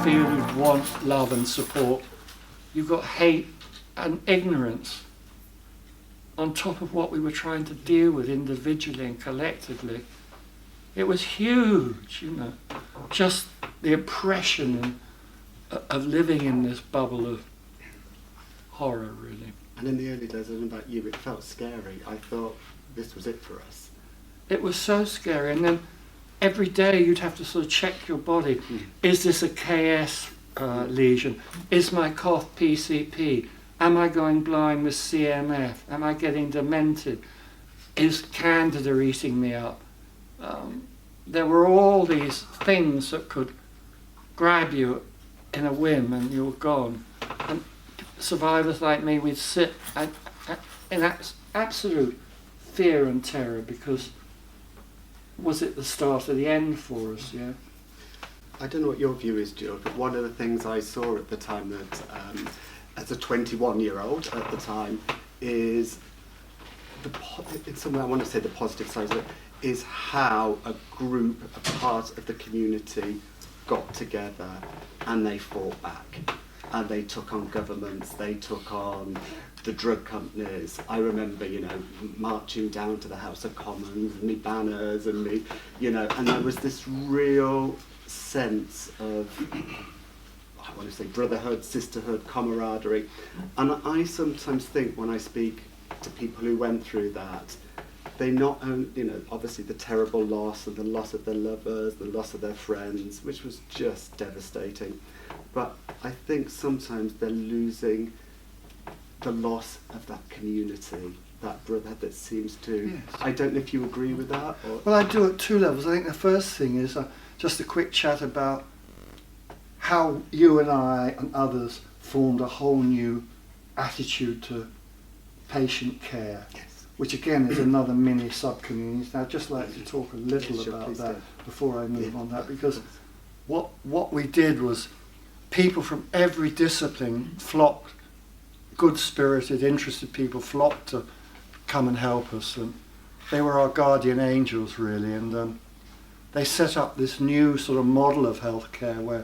feel you'd want love and support. You've got hate and ignorance on top of what we were trying to deal with individually and collectively. It was huge, you know, just the oppression of living in this bubble of horror, really. And in the early days, I don't know about you, it felt scary. I thought this was it for us. It was so scary, and then every day you'd have to sort of check your body. Is this a KS lesion? Is my cough PCP? Am I going blind with CMF? Am I getting demented? Is Candida eating me up? There were all these things that could grab you in a whim and you were gone. And survivors like me, we'd sit in absolute fear and terror, because was it the start of the end for us, yeah? I don't know what your view is, Jill, but one of the things I saw at the time that, as a 21-year-old at the time, is, in some way I want to say the positive side of it, is how a group, a part of the community got together and they fought back. And they took on governments, they took on the drug companies. I remember, you know, marching down to the House of Commons, and me banners, and me, you know, and there was this real sense of, I want to say, brotherhood, sisterhood, camaraderie. And I sometimes think when I speak to people who went through that, they not only, you know, obviously the terrible loss and the loss of their lovers, the loss of their friends, which was just devastating. But I think sometimes they're losing the loss of that community, that brotherhood that seems to... Yes. I don't know if you agree with that? Or? Well, I do at two levels. I think the first thing is just a quick chat about how you and I and others formed a whole new attitude to patient care. Yes. Which again is another mini sub-community. Now I'd just like to talk a little about that before I move on that, because what we did was people from every discipline flocked, good-spirited, interested people flocked to come and help us, and they were our guardian angels really, and they set up this new sort of model of healthcare where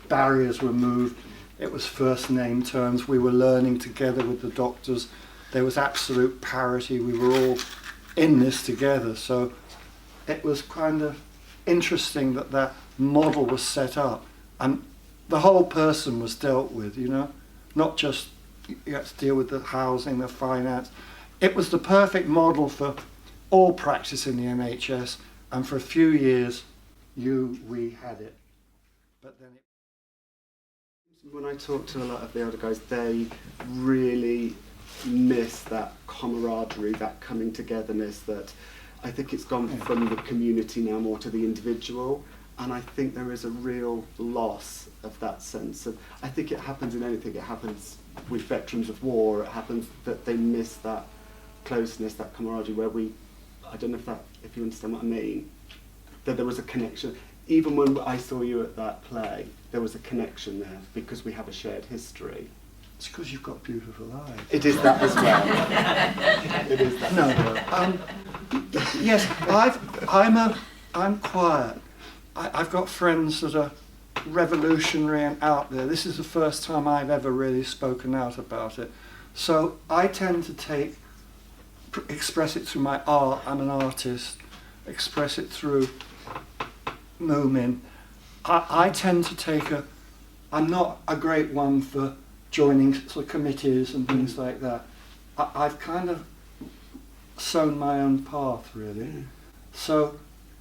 barriers were moved. It was first name terms, we were learning together with the doctors. There was absolute parity, we were all in this together, so it was kind of interesting that that model was set up, and the whole person was dealt with, you know, not just you had to deal with the housing, the finance. It was the perfect model for all practice in the NHS, and for a few years we had it. But then when I talk to a lot of the older guys, they really miss that camaraderie, that coming togetherness, that I think it's gone from the community now more to the individual, and I think there is a real loss of that sense of, I think it happens in anything, it happens with veterans of war, it happens that they miss that closeness, that camaraderie where I don't know if you understand what I mean, that there was a connection. Even when I saw you at that play, there was a connection there because we have a shared history. It's because you've got beautiful eyes. It is that as well. It is that. No, yes, I'm quiet. I've got friends that are revolutionary and out there. This is the first time I've ever really spoken out about it. So I tend to express it through my art. I'm an artist. Express it through Moomin. I tend to I'm not a great one for joining sort of committees and things like that. I've kind of sown my own path, really. So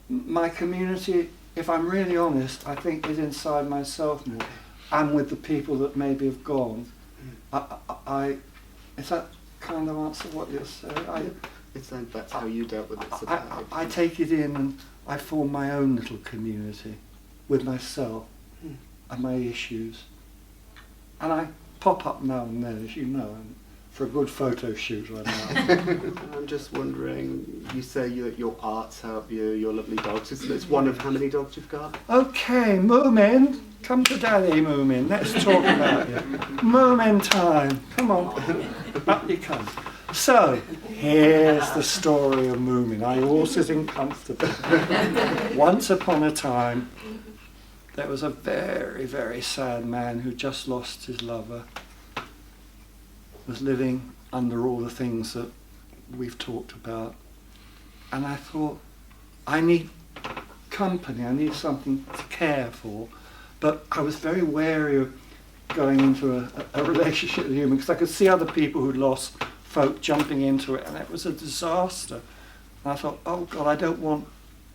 my community, if I'm really honest, I think is inside myself more, and with the people that maybe have gone. Is that kind of answer what you're saying? That's how you dealt with it. I take it in and I form my own little community with myself and my issues. And I pop up now and then, as you know, for a good photo shoot right now. I'm just wondering, you say your arts help you, your lovely dogs. It's one of how many dogs you've got? Okay, Moomin, come to Daddy, Moomin. Let's talk about it. Moomin time. Come on, up you come. So, here's the story of Moomin. Are you all sitting comfortable? Once upon a time, there was a very, very sad man who just lost his lover, was living under all the things that we've talked about. And I thought, I need company, I need something to care for. But I was very wary of going into a relationship with human because I could see other people who'd lost folk jumping into it, and it was a disaster. And I thought, oh God, I don't want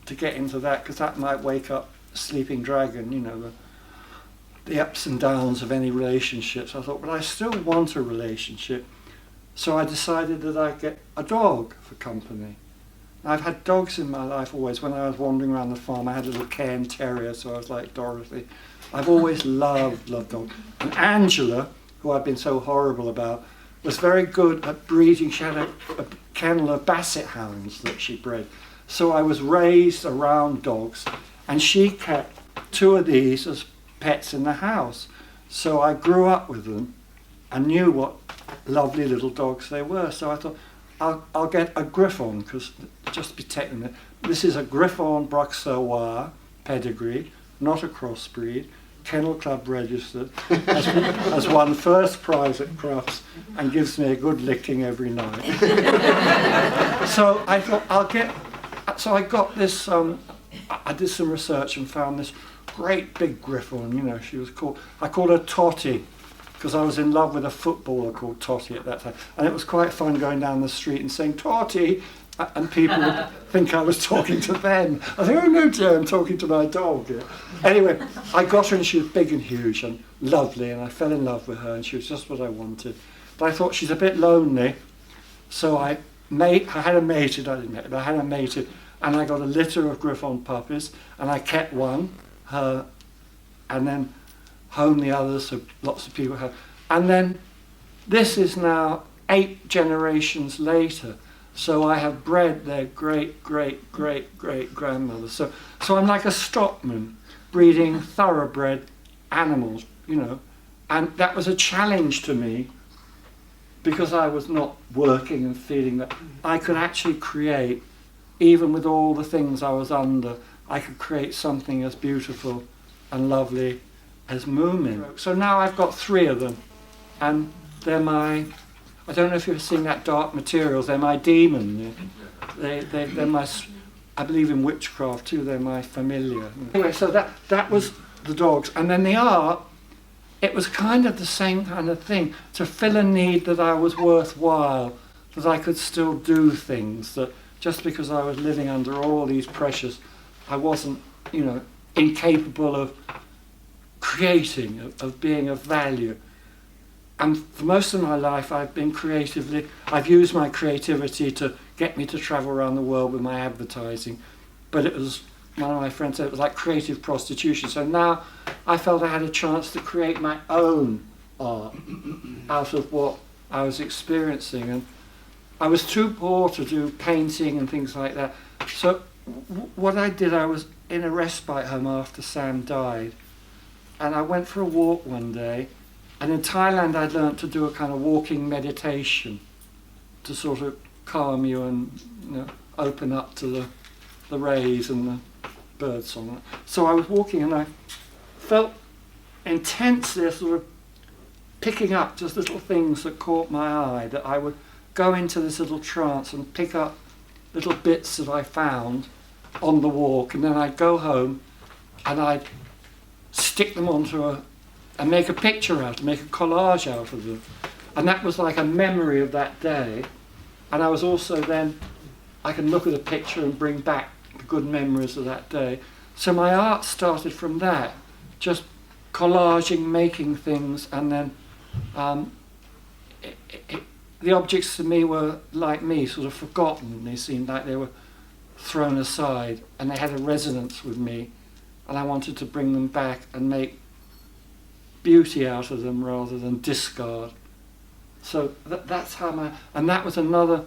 to get into that because that might wake up a sleeping dragon, you know, the ups and downs of any relationship. So I thought, but I still want a relationship. So I decided that I'd get a dog for company. I've had dogs in my life always. When I was wandering around the farm, I had a little Cairn Terrier, so I was like Dorothy. I've always loved dogs. And Angela, who I've been so horrible about, was very good at breeding. She had a kennel of Basset hounds that she bred. So I was raised around dogs, and she kept 2 of these as pets in the house. So I grew up with them and knew what lovely little dogs they were. So I thought, I'll get a Griffon, because just to be technical, this is a Griffon Bruxellois pedigree, not a crossbreed, Kennel Club registered, has won first prize at Crufts and gives me a good licking every night. So I thought so I got this, I did some research and found this great big Griffon, you know, I called her Totty, because I was in love with a footballer called Totty at that time. And it was quite fun going down the street and saying, Totty, and people would think I was talking to them. I think, oh no dear, I'm talking to my dog. Yeah. Anyway, I got her and she was big and huge and lovely, and I fell in love with her and she was just what I wanted. But I thought she's a bit lonely, so I had her mated, but I had her mated, and I got a litter of Griffon puppies, and I kept one, her, and then home the others, so lots of people have. And then this is now 8 generations later, so I have bred their great grandmother. So I'm like a stockman breeding thoroughbred animals, you know, and that was a challenge to me because I was not working and feeling that I could actually create, even with all the things I was under, I could create something as beautiful and lovely as Moomin. So now I've got 3 of them, and they're my, I don't know if you've seen that Dark Materials, they're my demon. They're my, I believe in witchcraft too, they're my familiar. Anyway, so that was the dogs. And then the art, it was kind of the same kind of thing, to fill a need that I was worthwhile, that I could still do things, that just because I was living under all these pressures, I wasn't, you know, incapable of creating, of being of value. And for most of my life I've used my creativity to get me to travel around the world with my advertising, but it was, one of my friends said it was like creative prostitution. So now I felt I had a chance to create my own art out of what I was experiencing, and I was too poor to do painting and things like that. So what I did, I was in a respite home after Sam died, and I went for a walk one day, and in Thailand I'd learnt to do a kind of walking meditation to sort of calm you and, you know, open up to the rays and the birdsong. So I was walking and I felt intensely sort of picking up just little things that caught my eye, that I would go into this little trance and pick up little bits that I found on the walk, and then I'd go home and I'd stick them onto and make a picture out, make a collage out of them. And that was like a memory of that day. And I was also then, I can look at a picture and bring back the good memories of that day. So my art started from that, just collaging, making things, and then the objects to me were like me, sort of forgotten. They seemed like they were thrown aside, and they had a resonance with me, and I wanted to bring them back and make beauty out of them rather than discard. So that's how and that was another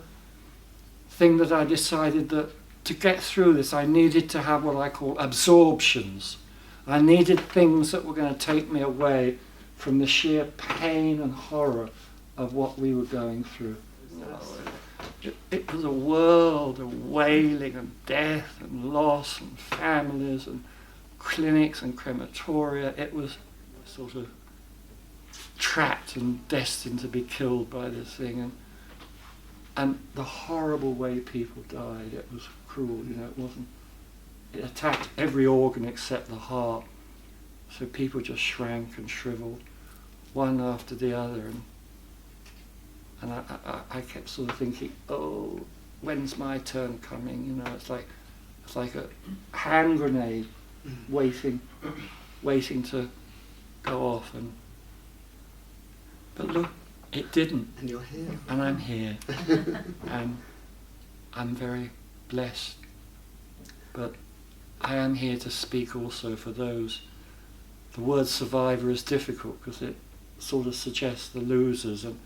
thing that I decided, that to get through this I needed to have what I call absorptions. I needed things that were going to take me away from the sheer pain and horror of what we were going through. It was a world of wailing and death and loss and families and clinics and crematoria. It was sort of trapped and destined to be killed by this thing, and the horrible way people died, it was cruel, it attacked every organ except the heart, so people just shrank and shriveled one after the other, and I kept sort of thinking, oh, when's my turn coming? It's like a hand grenade waiting to go off, but look, it didn't. And you're here. And I'm here. And I'm very blessed. But I am here to speak also for those. The word survivor is difficult because it sort of suggests the losers, and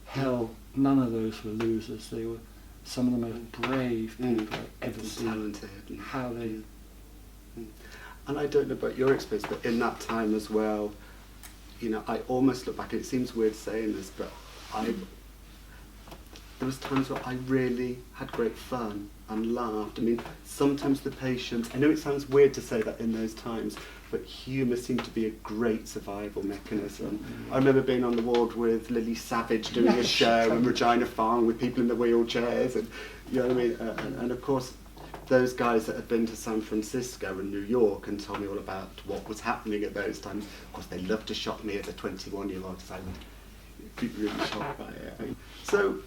hell, none of those were losers. They were some of the most brave people I've ever seen. Talented. How they... And I don't know about your experience, but in that time as well, I almost look back, and it seems weird saying this, but there was times where I really had great fun and laughed. I mean, sometimes the patients, I know it sounds weird to say that in those times, but humour seemed to be a great survival mechanism. I remember being on the ward with Lily Savage doing a show in Regina Farm with people in the wheelchairs, and you know what I mean. And of course, those guys that had been to San Francisco and New York and told me all about what was happening at those times, of course, they loved to shock me as a 21-year-old, so I would be really shocked by it. So,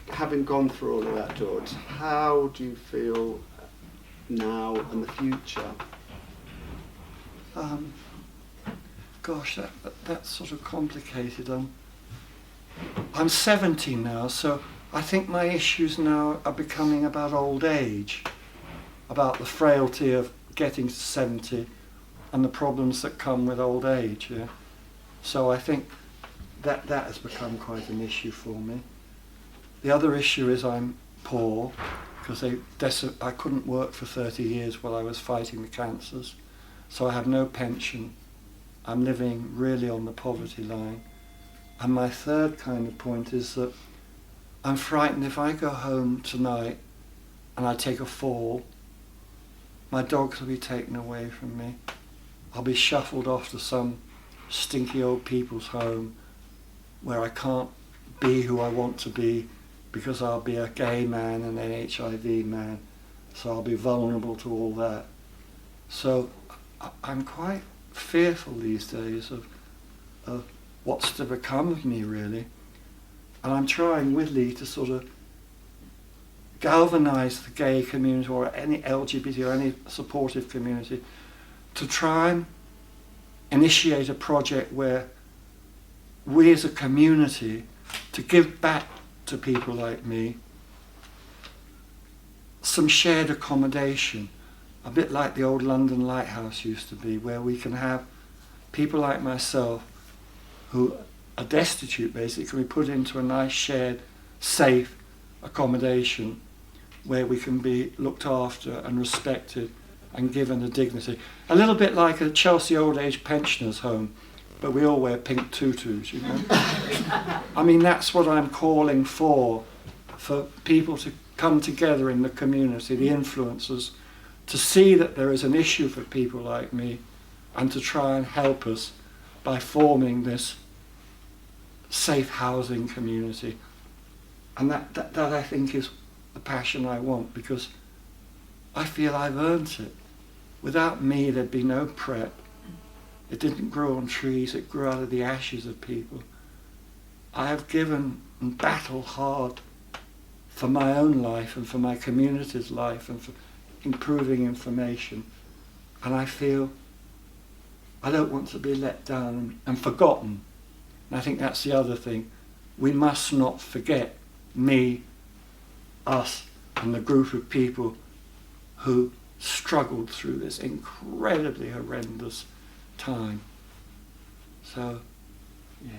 having gone through all of that, George, how do you feel now and the future? Gosh, that's sort of complicated. I'm 70 now, so I think my issues now are becoming about old age, about the frailty of getting to 70 and the problems that come with old age. Yeah? So I think that has become quite an issue for me. The other issue is I'm poor, because I couldn't work for 30 years while I was fighting the cancers, so I have no pension. I'm living really on the poverty line. And my third kind of point is that I'm frightened if I go home tonight and I take a fall, my dogs will be taken away from me. I'll be shuffled off to some stinky old people's home where I can't be who I want to be because I'll be a gay man and an HIV man, so I'll be vulnerable to all that. So I'm quite fearful these days of what's to become of me, really. And I'm trying with Leigh to sort of galvanise the gay community or any LGBT or any supportive community to try and initiate a project where we as a community to give back to people like me some shared accommodation, a bit like the old London Lighthouse used to be, where we can have people like myself who are destitute basically can be put into a nice shared safe accommodation where we can be looked after and respected and given a dignity. A little bit like a Chelsea old age pensioners home, but we all wear pink tutus, you know. I mean, that's what I'm calling for people to come together in the community, the influencers, to see that there is an issue for people like me and to try and help us by forming this safe housing community. And that I think is the passion I want, because I feel I've earned it. Without me there'd be no PrEP. It didn't grow on trees, it grew out of the ashes of people. I have given and battled hard for my own life and for my community's life and for improving information. And I feel I don't want to be let down and forgotten. And I think that's the other thing. We must not forget me, us, and the group of people who struggled through this incredibly horrendous time. So, yeah.